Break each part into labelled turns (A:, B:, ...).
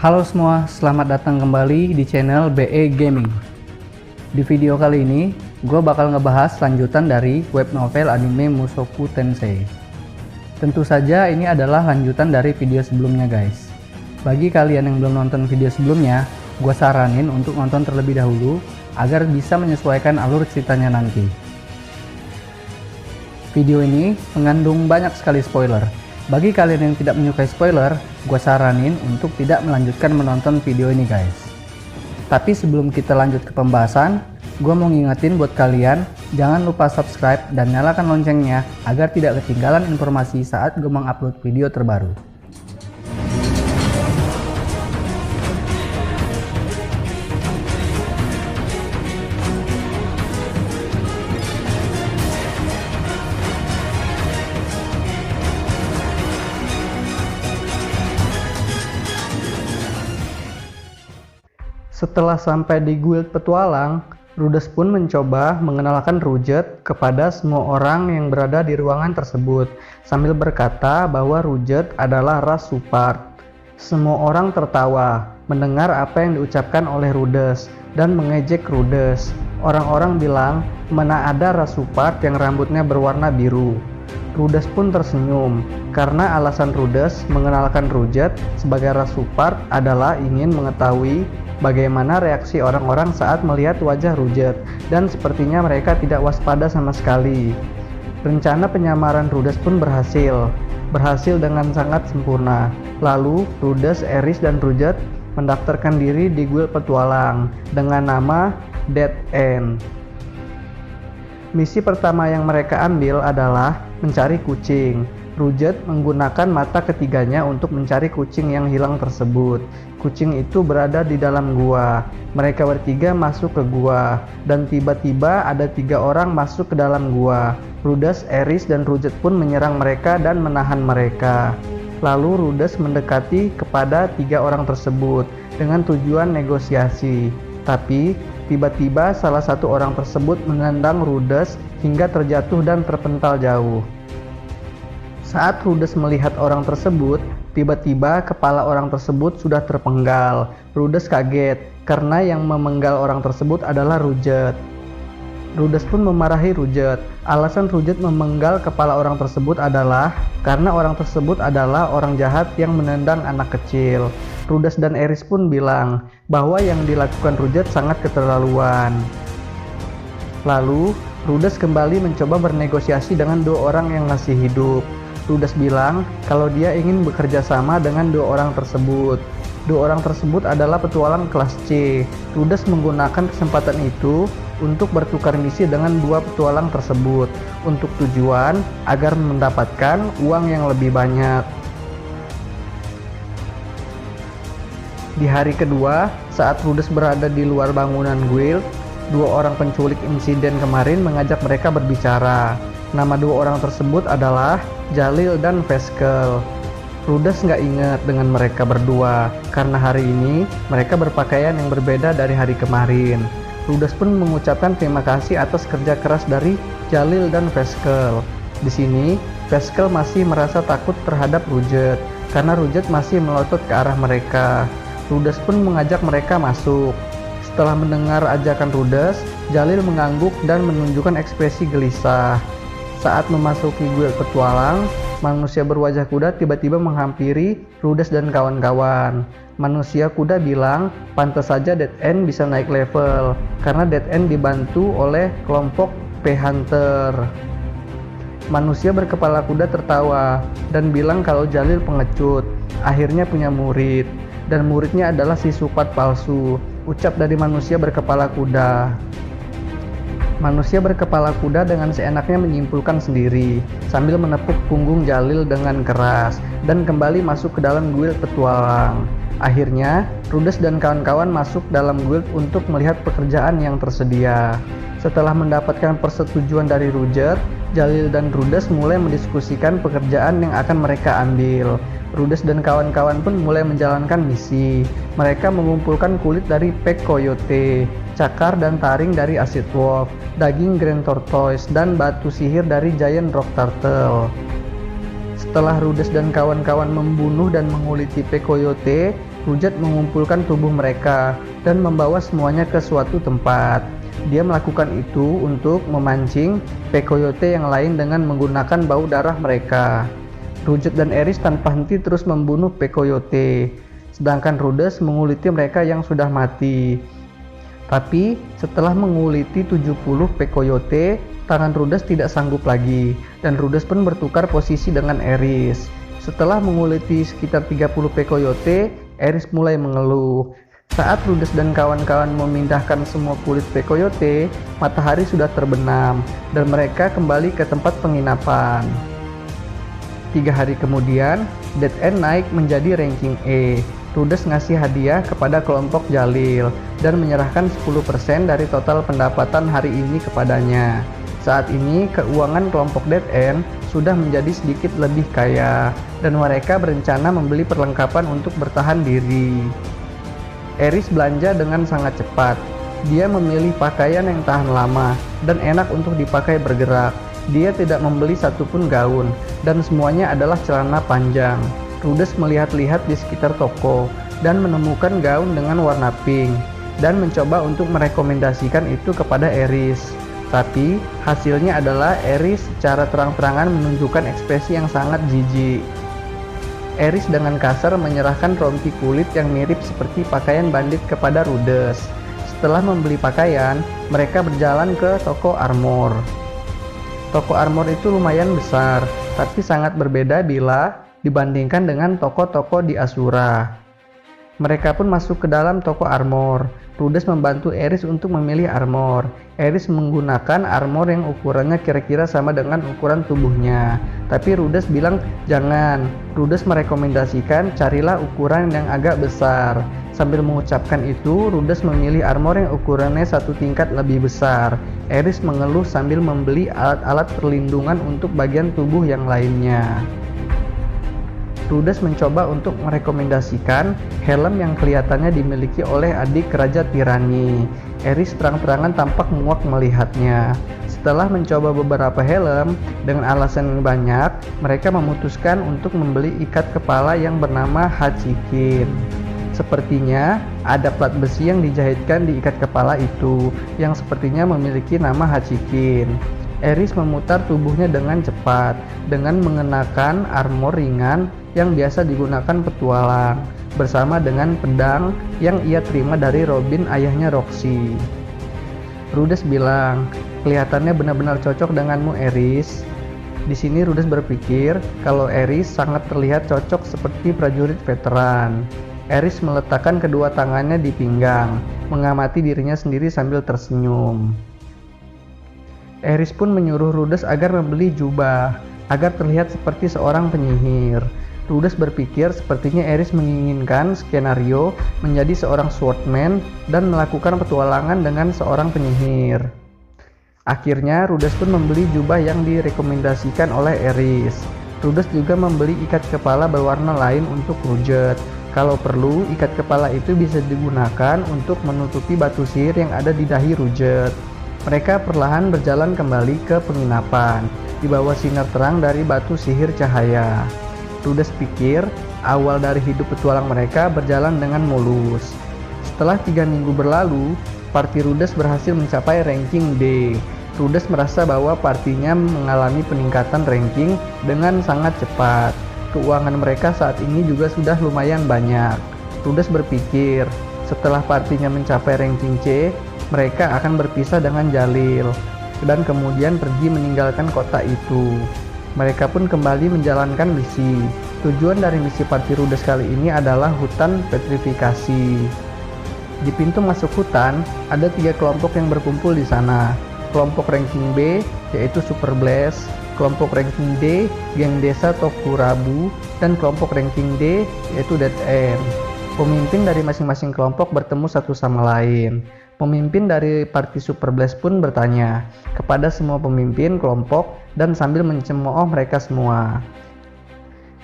A: Halo semua, selamat datang kembali di channel BE Gaming. Di video kali ini, gue bakal ngebahas lanjutan dari web novel anime Mushoku Tensei. Tentu saja ini adalah lanjutan dari video sebelumnya guys. Bagi kalian yang belum nonton video sebelumnya, gue saranin untuk nonton terlebih dahulu agar bisa menyesuaikan alur ceritanya nanti. Video ini mengandung banyak sekali spoiler. Bagi kalian yang tidak menyukai spoiler, gue saranin untuk tidak melanjutkan menonton video ini guys. Tapi sebelum kita lanjut ke pembahasan, gue mau ngingetin buat kalian, jangan lupa subscribe dan nyalakan loncengnya agar tidak ketinggalan informasi saat gue mengupload video terbaru. Setelah sampai di guild petualang, Rudes pun mencoba mengenalkan Rujet kepada semua orang yang berada di ruangan tersebut, sambil berkata bahwa Rujet adalah ras Supart. Semua orang tertawa mendengar apa yang diucapkan oleh Rudes dan mengejek Rudes. Orang-orang bilang, mana ada ras Supart yang rambutnya berwarna biru. Rudes pun tersenyum, karena alasan Rudes mengenalkan Rujet sebagai ras Supart adalah ingin mengetahui bagaimana reaksi orang-orang saat melihat wajah Rujet, dan sepertinya mereka tidak waspada sama sekali. Rencana penyamaran Rudes pun berhasil dengan sangat sempurna. Lalu Rudes, Eris, dan Rujet mendaftarkan diri di guild petualang dengan nama Dead End. Misi pertama yang mereka ambil adalah mencari kucing. Rujet menggunakan mata ketiganya untuk mencari kucing yang hilang tersebut. Kucing itu berada di dalam gua. Mereka bertiga masuk ke gua, dan tiba-tiba ada 3 orang masuk ke dalam gua. Rudes, Eris, dan Rujet pun menyerang mereka dan menahan mereka. Lalu Rudes mendekati kepada 3 orang tersebut dengan tujuan negosiasi. Tapi tiba-tiba salah satu orang tersebut menendang Rudes hingga terjatuh dan terpental jauh. Saat Rudes melihat orang tersebut, tiba-tiba kepala orang tersebut sudah terpenggal. Rudes kaget karena yang memenggal orang tersebut adalah Rujet. Rudes pun memarahi Rujet. Alasan Rujet memenggal kepala orang tersebut adalah karena orang tersebut adalah orang jahat yang menendang anak kecil. Rudes dan Eris pun bilang bahwa yang dilakukan Rujet sangat keterlaluan. Lalu Rudes kembali mencoba bernegosiasi dengan 2 orang yang masih hidup. Rudes bilang kalau dia ingin bekerja sama dengan 2 orang tersebut. 2 orang tersebut adalah petualang kelas C. Rudes menggunakan kesempatan itu untuk bertukar misi dengan 2 petualang tersebut untuk tujuan agar mendapatkan uang yang lebih banyak. Di hari kedua, saat Rudes berada di luar bangunan guild, 2 orang penculik insiden kemarin mengajak mereka berbicara. Nama 2 orang tersebut adalah Jalil dan Veskel. Rudes nggak ingat dengan mereka berdua, karena hari ini mereka berpakaian yang berbeda dari hari kemarin. Rudes pun mengucapkan terima kasih atas kerja keras dari Jalil dan Veskel. Di sini, Veskel masih merasa takut terhadap Rujet, karena Rujet masih melotot ke arah mereka. Rudes pun mengajak mereka masuk. Setelah mendengar ajakan Rudes, Jalil mengangguk dan menunjukkan ekspresi gelisah. Saat memasuki guild petualang, manusia berwajah kuda tiba-tiba menghampiri Rudes dan kawan-kawan. Manusia kuda bilang, pantas saja Dead End bisa naik level, karena Dead End dibantu oleh kelompok P-Hunter. Manusia berkepala kuda tertawa dan bilang kalau Jalil pengecut, akhirnya punya murid, dan muridnya adalah si Supart palsu, ucap dari manusia berkepala kuda. Manusia berkepala kuda dengan seenaknya menyimpulkan sendiri, sambil menepuk punggung Jalil dengan keras, dan kembali masuk ke dalam guild petualang. Akhirnya, Rudes dan kawan-kawan masuk dalam guild untuk melihat pekerjaan yang tersedia. Setelah mendapatkan persetujuan dari Rujet, Jalil dan Rudes mulai mendiskusikan pekerjaan yang akan mereka ambil. Rudes dan kawan-kawan pun mulai menjalankan misi. Mereka mengumpulkan kulit dari Pek Coyote, cakar dan taring dari Acid Wolf, daging Grand Tortoise, dan batu sihir dari Giant Rock Turtle. Setelah Rudes dan kawan-kawan membunuh dan menguliti P. Coyote, Rujat mengumpulkan tubuh mereka dan membawa semuanya ke suatu tempat. Dia melakukan itu untuk memancing Pecoyote yang lain dengan menggunakan bau darah mereka. Rujat dan Eris tanpa henti terus membunuh Pecoyote, sedangkan Rhodes menguliti mereka yang sudah mati. Tapi setelah menguliti 70 Pecoyote, tangan Rhodes tidak sanggup lagi, dan Rhodes pun bertukar posisi dengan Eris. Setelah menguliti sekitar 30 Pecoyote, Eris mulai mengeluh. Saat Rhodes dan kawan-kawan memindahkan semua kulit Pecoyote, matahari sudah terbenam, dan mereka kembali ke tempat penginapan. 3 hari kemudian, Dead End naik menjadi ranking E. Rhodes ngasih hadiah kepada kelompok Jalil dan menyerahkan 10% dari total pendapatan hari ini kepadanya. Saat ini, keuangan kelompok Dead End sudah menjadi sedikit lebih kaya, dan mereka berencana membeli perlengkapan untuk bertahan diri. Eris belanja dengan sangat cepat. Dia memilih pakaian yang tahan lama dan enak untuk dipakai bergerak. Dia tidak membeli satupun gaun, dan semuanya adalah celana panjang. Rhodes melihat-lihat di sekitar toko dan menemukan gaun dengan warna pink, dan mencoba untuk merekomendasikan itu kepada Eris. Tapi hasilnya adalah Eris secara terang-terangan menunjukkan ekspresi yang sangat jijik. Eris dengan kasar menyerahkan rompi kulit yang mirip seperti pakaian bandit kepada Rhodes. Setelah membeli pakaian, mereka berjalan ke toko armor. Toko armor itu lumayan besar, tapi sangat berbeda bila dibandingkan dengan toko-toko di Asura. Mereka pun masuk ke dalam toko armor. Rhodes membantu Eris untuk memilih armor. Eris menggunakan armor yang ukurannya kira-kira sama dengan ukuran tubuhnya. Tapi Rhodes bilang jangan. Rhodes merekomendasikan carilah ukuran yang agak besar. Sambil mengucapkan itu, Rhodes memilih armor yang ukurannya satu tingkat lebih besar. Eris mengeluh sambil membeli alat-alat perlindungan untuk bagian tubuh yang lainnya. Rhodes mencoba untuk merekomendasikan helm yang kelihatannya dimiliki oleh adik Raja Tirani. Eris terang-terangan tampak muak melihatnya. Setelah mencoba beberapa helm dengan alasan yang banyak, mereka memutuskan untuk membeli ikat kepala yang bernama Hachikin. Sepertinya ada plat besi yang dijahitkan di ikat kepala itu, yang sepertinya memiliki nama Hachikin. Eris memutar tubuhnya dengan cepat, dengan mengenakan armor ringan yang biasa digunakan petualang, bersama dengan pedang yang ia terima dari Robin, ayahnya Roxy. Rhodes bilang, kelihatannya benar-benar cocok denganmu, Eris. Di sini Rhodes berpikir kalau Eris sangat terlihat cocok seperti prajurit veteran. Eris meletakkan kedua tangannya di pinggang, mengamati dirinya sendiri sambil tersenyum. Eris pun menyuruh Rhodes agar membeli jubah, agar terlihat seperti seorang penyihir. Rhodes berpikir sepertinya Eris menginginkan skenario menjadi seorang swordman dan melakukan petualangan dengan seorang penyihir. Akhirnya Rhodes pun membeli jubah yang direkomendasikan oleh Eris. Rhodes juga membeli ikat kepala berwarna lain untuk Rujat. Kalau perlu, ikat kepala itu bisa digunakan untuk menutupi batu sihir yang ada di dahi Rujat. Mereka perlahan berjalan kembali ke penginapan, di bawah sinar terang dari batu sihir cahaya. Rhodes pikir, awal dari hidup petualang mereka berjalan dengan mulus. Setelah 3 minggu berlalu, parti Rhodes berhasil mencapai ranking D. Rhodes merasa bahwa partinya mengalami peningkatan ranking dengan sangat cepat. Keuangan mereka saat ini juga sudah lumayan banyak. Rhodes berpikir, setelah partinya mencapai ranking C, mereka akan berpisah dengan Jalil, dan kemudian pergi meninggalkan kota itu. Mereka pun kembali menjalankan misi. Tujuan dari misi parti Rhodes kali ini adalah hutan petrifikasi. Di pintu masuk hutan, ada 3 kelompok yang berkumpul di sana. Kelompok ranking B, yaitu Super Blast, kelompok ranking D, geng desa Tokurabu, dan kelompok ranking D, yaitu Dead End. Pemimpin dari masing-masing kelompok bertemu satu sama lain. Pemimpin dari parti Super Blast pun bertanya kepada semua pemimpin kelompok dan sambil mencemooh mereka semua.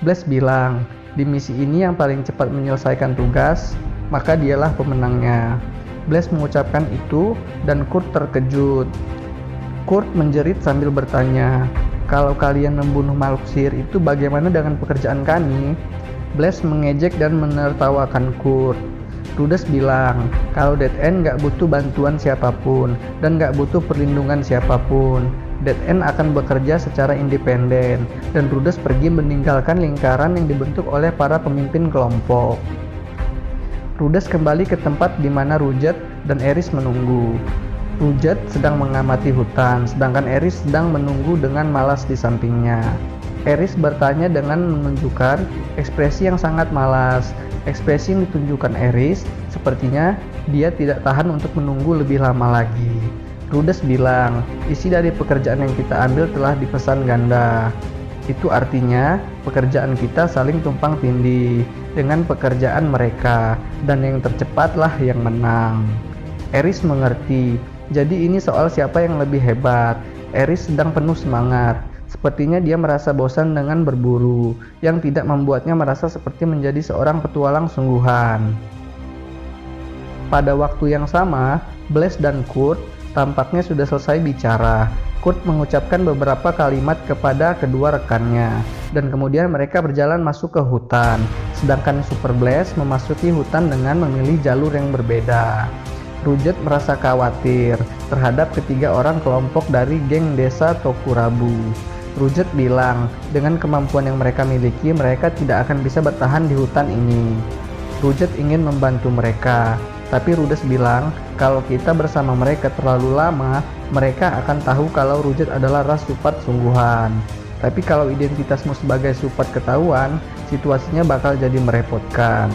A: Blast bilang, di misi ini yang paling cepat menyelesaikan tugas, maka dialah pemenangnya. Blast mengucapkan itu dan Kurt terkejut. Kurt menjerit sambil bertanya, kalau kalian membunuh makhluk sihir itu bagaimana dengan pekerjaan kami? Blaze mengejek dan menertawakan Kurt. Rudes bilang kalau Dead End gak butuh bantuan siapapun dan gak butuh perlindungan siapapun. Dead End akan bekerja secara independen dan Rudes pergi meninggalkan lingkaran yang dibentuk oleh para pemimpin kelompok. Rudes kembali ke tempat di mana Rujat dan Eris menunggu. Rujat sedang mengamati hutan, sedangkan Eris sedang menunggu dengan malas di sampingnya. Eris bertanya dengan menunjukkan ekspresi yang sangat malas. Ekspresi yang ditunjukkan Eris sepertinya dia tidak tahan untuk menunggu lebih lama lagi. Rudes bilang, isi dari pekerjaan yang kita ambil telah dipesan ganda. Itu artinya pekerjaan kita saling tumpang tindih dengan pekerjaan mereka, dan yang tercepatlah yang menang. Eris mengerti, jadi ini soal siapa yang lebih hebat. Eris sedang penuh semangat. Sepertinya dia merasa bosan dengan berburu, yang tidak membuatnya merasa seperti menjadi seorang petualang sungguhan. Pada waktu yang sama, Blaze dan Kurt tampaknya sudah selesai bicara. Kurt mengucapkan beberapa kalimat kepada kedua rekannya, dan kemudian mereka berjalan masuk ke hutan, sedangkan Super Blaze memasuki hutan dengan memilih jalur yang berbeda. Rujat merasa khawatir terhadap ketiga orang kelompok dari geng desa Tokurabu. Rujat bilang, dengan kemampuan yang mereka miliki, mereka tidak akan bisa bertahan di hutan ini. Rujat ingin membantu mereka, tapi Rudes bilang, kalau kita bersama mereka terlalu lama, mereka akan tahu kalau Rujat adalah ras Supat sungguhan. Tapi kalau identitasmu sebagai Supat ketahuan, situasinya bakal jadi merepotkan.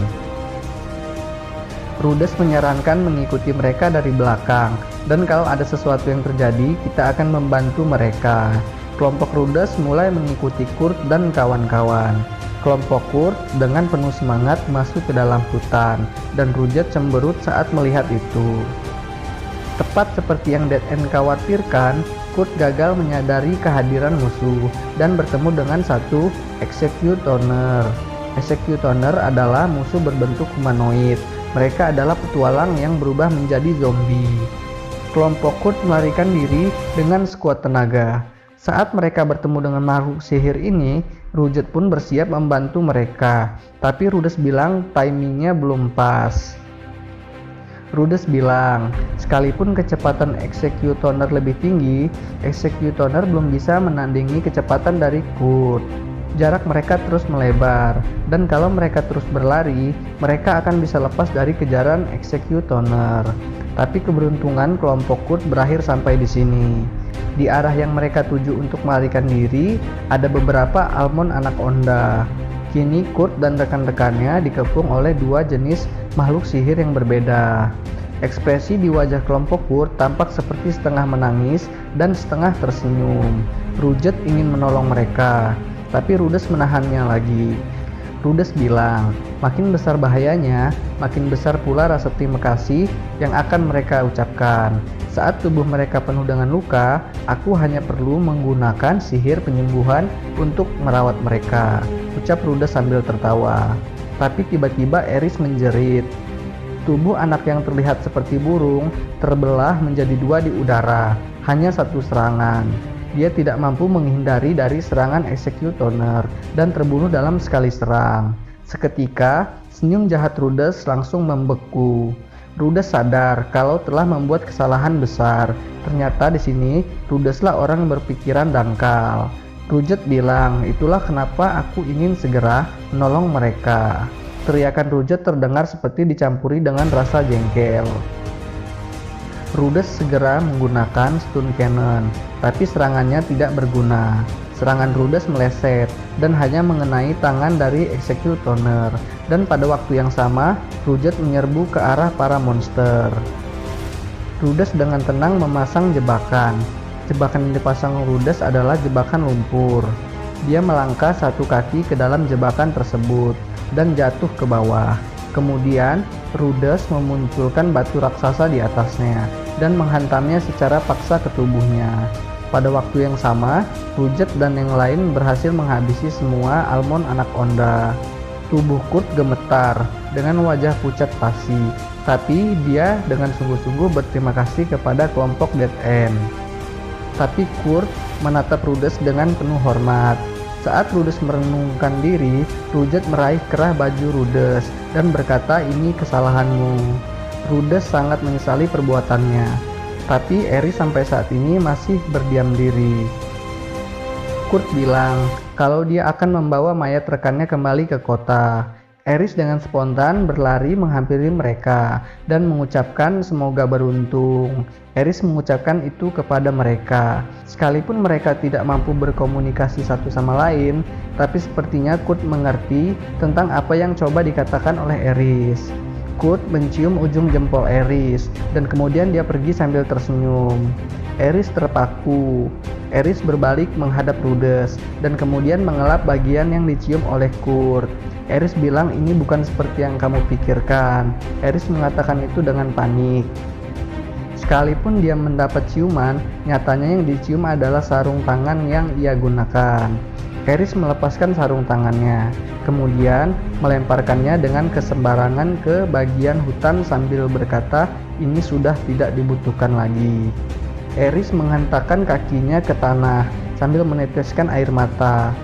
A: Rudes menyarankan mengikuti mereka dari belakang, dan kalau ada sesuatu yang terjadi, kita akan membantu mereka. Kelompok Rudes mulai mengikuti Kurt dan kawan-kawan. Kelompok Kurt dengan penuh semangat masuk ke dalam hutan, dan Rujat cemberut saat melihat itu. Tepat seperti yang Dead End khawatirkan, Kurt gagal menyadari kehadiran musuh dan bertemu dengan satu Executioner. Executioner adalah musuh berbentuk humanoid. Mereka adalah petualang yang berubah menjadi zombie. Kelompok Kurt melarikan diri dengan sekuat tenaga. Saat mereka bertemu dengan makhluk sihir ini, Rujat pun bersiap membantu mereka. Tapi Rudes bilang timingnya belum pas. Rudes bilang, sekalipun kecepatan Executioner lebih tinggi, Executioner belum bisa menandingi kecepatan dari Kurt. Jarak mereka terus melebar, dan kalau mereka terus berlari, mereka akan bisa lepas dari kejaran Executioner. Tapi keberuntungan kelompok Kurt berakhir sampai di sini. Di arah yang mereka tuju untuk melarikan diri, ada beberapa almond anaconda. Kini Kurt dan rekan-rekannya dikepung oleh dua jenis makhluk sihir yang berbeda. Ekspresi di wajah kelompok Kurt tampak seperti setengah menangis dan setengah tersenyum. Rujat ingin menolong mereka, tapi Rudes menahannya lagi. Rudes bilang, makin besar bahayanya, makin besar pula rasa terima kasih yang akan mereka ucapkan. Saat tubuh mereka penuh dengan luka, aku hanya perlu menggunakan sihir penyembuhan untuk merawat mereka, ucap Rudes sambil tertawa. Tapi tiba-tiba Eris menjerit. Tubuh anak yang terlihat seperti burung terbelah menjadi dua di udara, hanya satu serangan. Dia tidak mampu menghindari dari serangan Executioner dan terbunuh dalam sekali serang. Seketika, senyum jahat Rudes langsung membeku. Rudes sadar kalau telah membuat kesalahan besar. Ternyata di sini Rudeslah orang yang berpikiran dangkal. Rujat bilang, itulah kenapa aku ingin segera menolong mereka. Teriakan Rujat terdengar seperti dicampuri dengan rasa jengkel. Rudes segera menggunakan stun cannon, tapi serangannya tidak berguna. Serangan Rudes meleset dan hanya mengenai tangan dari Executioner, dan pada waktu yang sama, Rujat menyerbu ke arah para monster. Rudes dengan tenang memasang jebakan. Jebakan yang dipasang Rudes adalah jebakan lumpur. Dia melangkah satu kaki ke dalam jebakan tersebut dan jatuh ke bawah. Kemudian, Rudes memunculkan batu raksasa di atasnya dan menghantamnya secara paksa ke tubuhnya. Pada waktu yang sama, Rujat dan yang lain berhasil menghabisi semua almond anaconda. Tubuh Kurt gemetar dengan wajah pucat pasi, tapi dia dengan sungguh-sungguh berterima kasih kepada kelompok Dead End. Tapi Kurt menatap Rudes dengan penuh hormat. Saat Rudes merenungkan diri, Rudet meraih kerah baju Rudes dan berkata, "Ini kesalahanmu." Rudes sangat menyesali perbuatannya, tapi Eris sampai saat ini masih berdiam diri. Kurt bilang kalau dia akan membawa mayat rekannya kembali ke kota. Eris dengan spontan berlari menghampiri mereka dan mengucapkan semoga beruntung. Eris mengucapkan itu kepada mereka. Sekalipun mereka tidak mampu berkomunikasi satu sama lain, tapi sepertinya Kurt mengerti tentang apa yang coba dikatakan oleh Eris. Kurt mencium ujung jempol Eris dan kemudian dia pergi sambil tersenyum. Eris terpaku. Eris berbalik menghadap Rudes dan kemudian mengelap bagian yang dicium oleh Kurt. Eris bilang ini bukan seperti yang kamu pikirkan. Eris mengatakan itu dengan panik. Sekalipun dia mendapat ciuman, nyatanya yang dicium adalah sarung tangan yang ia gunakan. Eris melepaskan sarung tangannya, kemudian melemparkannya dengan kesembarangan ke bagian hutan sambil berkata, "Ini sudah tidak dibutuhkan lagi." Eris menghentakkan kakinya ke tanah sambil meneteskan air mata.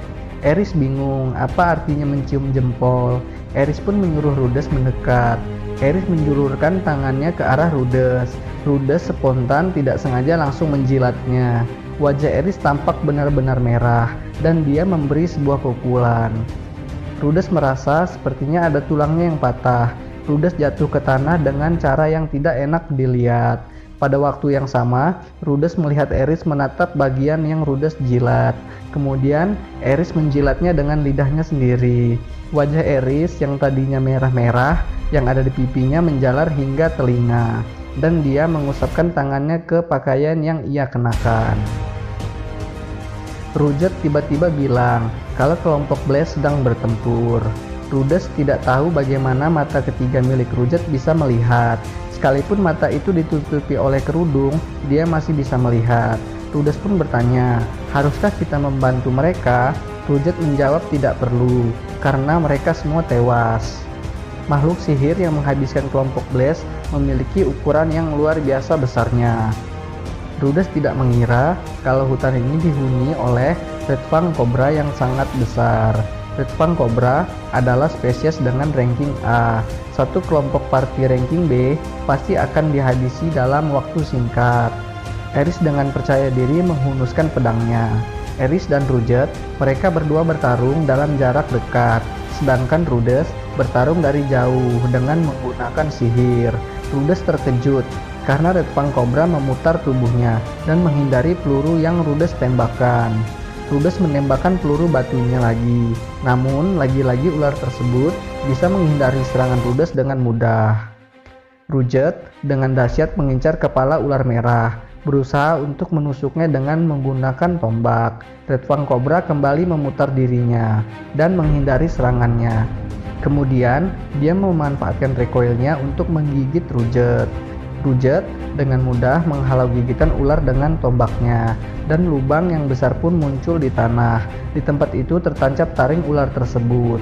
A: Eris bingung apa artinya mencium jempol. Eris pun menyuruh Rudes mendekat. Eris menjulurkan tangannya ke arah Rudes. Rudes spontan tidak sengaja langsung menjilatnya. Wajah Eris tampak benar-benar merah dan dia memberi sebuah pukulan. Rudes merasa sepertinya ada tulangnya yang patah. Rudes jatuh ke tanah dengan cara yang tidak enak dilihat. Pada waktu yang sama, Rudes melihat Eris menatap bagian yang Rudes jilat. Kemudian, Eris menjilatnya dengan lidahnya sendiri. Wajah Eris yang tadinya merah-merah, yang ada di pipinya menjalar hingga telinga. Dan dia mengusapkan tangannya ke pakaian yang ia kenakan. Rudet tiba-tiba bilang kalau kelompok Blaze sedang bertempur. Rudes tidak tahu bagaimana mata ketiga milik Rudet bisa melihat. Sekalipun mata itu ditutupi oleh kerudung, dia masih bisa melihat. Rudes pun bertanya, haruskah kita membantu mereka? Rudet menjawab tidak perlu, karena mereka semua tewas. Makhluk sihir yang menghabiskan kelompok Blaze memiliki ukuran yang luar biasa besarnya. Rudes tidak mengira kalau hutan ini dihuni oleh Red Fang Cobra yang sangat besar. Red Fang Cobra adalah spesies dengan ranking A. Satu kelompok party ranking B pasti akan dihabisi dalam waktu singkat. Eris dengan percaya diri menghunuskan pedangnya. Eris dan Rudet, mereka berdua bertarung dalam jarak dekat, sedangkan Rudes bertarung dari jauh dengan menggunakan sihir. Rudes terkejut karena Red Fang Cobra memutar tubuhnya dan menghindari peluru yang Rudes tembakkan. Rudes menembakkan peluru batunya lagi, namun lagi-lagi ular tersebut bisa menghindari serangan Rudes dengan mudah. Rudet dengan dahsyat mengincar kepala ular merah, berusaha untuk menusuknya dengan menggunakan tombak. Red Fang Cobra kembali memutar dirinya dan menghindari serangannya. Kemudian, dia memanfaatkan recoilnya untuk menggigit Rudet. Rudet dengan mudah menghalau gigitan ular dengan tombaknya, dan lubang yang besar pun muncul di tanah. Di tempat itu tertancap taring ular tersebut.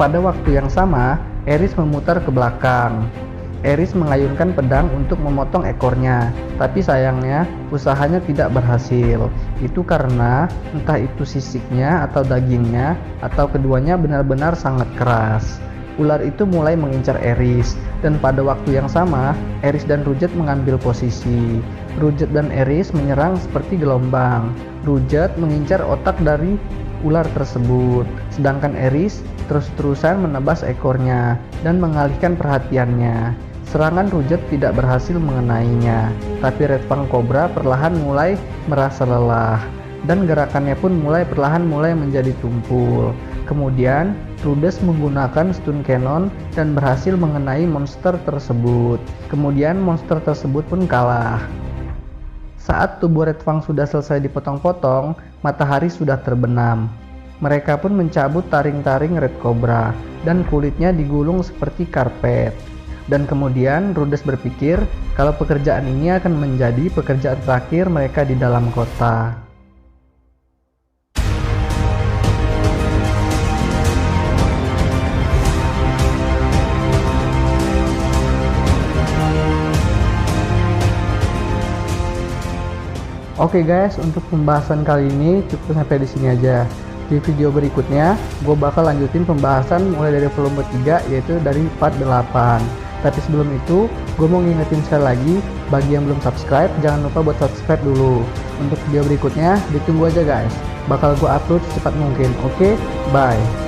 A: Pada waktu yang sama, Eris memutar ke belakang. Eris mengayunkan pedang untuk memotong ekornya, tapi sayangnya usahanya tidak berhasil. Itu karena entah itu sisiknya atau dagingnya atau keduanya benar-benar sangat keras. Ular itu mulai mengincar Eris, dan pada waktu yang sama, Eris dan Rudet mengambil posisi. Rudet dan Eris menyerang seperti gelombang. Rudet mengincar otak dari ular tersebut, sedangkan Eris terus-terusan menebas ekornya dan mengalihkan perhatiannya. Serangan Rudet tidak berhasil mengenainya, tapi Red Fang Cobra perlahan mulai merasa lelah, dan gerakannya pun perlahan mulai menjadi tumpul. Kemudian, Rudes menggunakan stun cannon dan berhasil mengenai monster tersebut. Kemudian monster tersebut pun kalah. Saat tubuh Red Fang sudah selesai dipotong-potong, matahari sudah terbenam. Mereka pun mencabut taring-taring Red Cobra dan kulitnya digulung seperti karpet. Dan kemudian Rudes berpikir kalau pekerjaan ini akan menjadi pekerjaan terakhir mereka di dalam kota. Oke guys, untuk pembahasan kali ini cukup sampai di sini aja. Di video berikutnya, gue bakal lanjutin pembahasan mulai dari volume 3, yaitu dari part 8. Tapi sebelum itu, gue mau ngingetin sekali lagi, bagi yang belum subscribe, jangan lupa buat subscribe dulu. Untuk video berikutnya, ditunggu aja guys. Bakal gue upload secepat mungkin. Oke, bye.